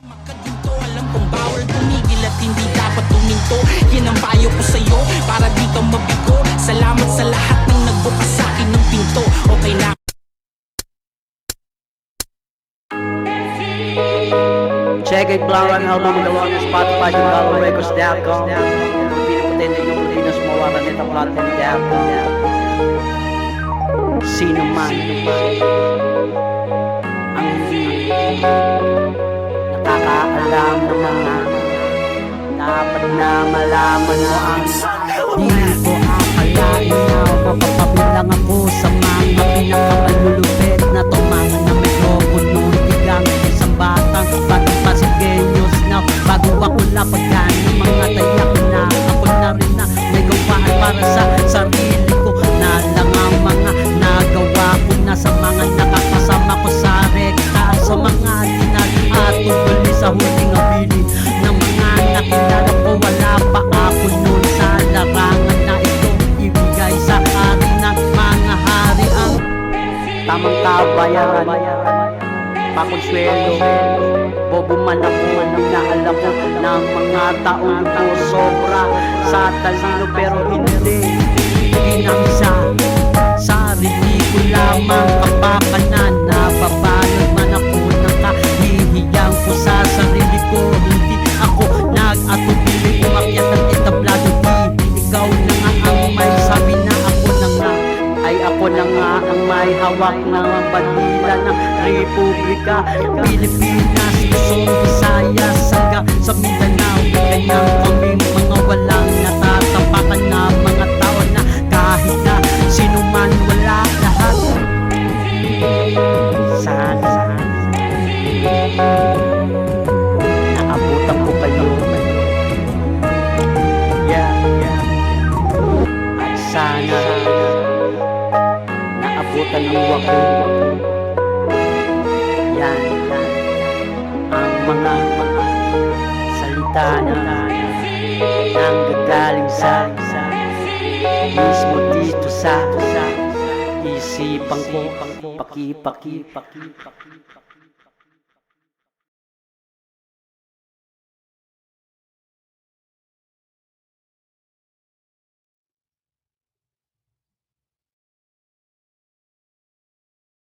Makadinto, alam kong bawal tumigil at hindi dapat tuminto. Yan ang payo ko sa'yo para di ka mabigo. Salamat sa lahat ng nagbukas sa'kin ng pinto. Okay na. Check it, Blaran album along on Spotify, DugalRecords.com. Pinapatente ng Pilipinas, mawaran nito platinum dab. Sino man ang hindi nakakaalam ng mga dapat na malaman mo ang di ko akalain na makapabilang ako sa mga pinakamalulupit na tumangan na mikropono. Tigang isang batang pasigenyos na bago ako napagyan ng mga tayak na ako na rin na may gawaan para sa sarili ko na lang ang mga nagawa ko na sa mga nakakasama ko sa rekta, sa mga tinag at tuloy sa huling abili ng mga nakilala ko. Wala pa ako noon sa larangan na ito ibigay sa hari ng mga hari ang tamang kabayaran, pakonsuelo. Bobo man ako, minahal ako ng mga taong ko sobra sa talino pero hindi ginamsa. Sarili ko lamang kapakanan, napabalot man ako ng kahihiyang ko sa sarili ko. Hindi ako nag-atubili umakyat at itablado. Di ikaw na nga ang may sabi na ako na nga ay ako na nga ang may hawak ng bandila ng Republika Pilipinas. Luzon, Visayas hanggang sa Mindanao, ganyan kami mga walang natatapakan na mga tao na kahit na sino man wala lahat. Sana naabutan ko kayo, yeah. At sana naabutan mo ako. Yan ang mga salita na nanggagaling sa mismo dito sa isipan ko. Paki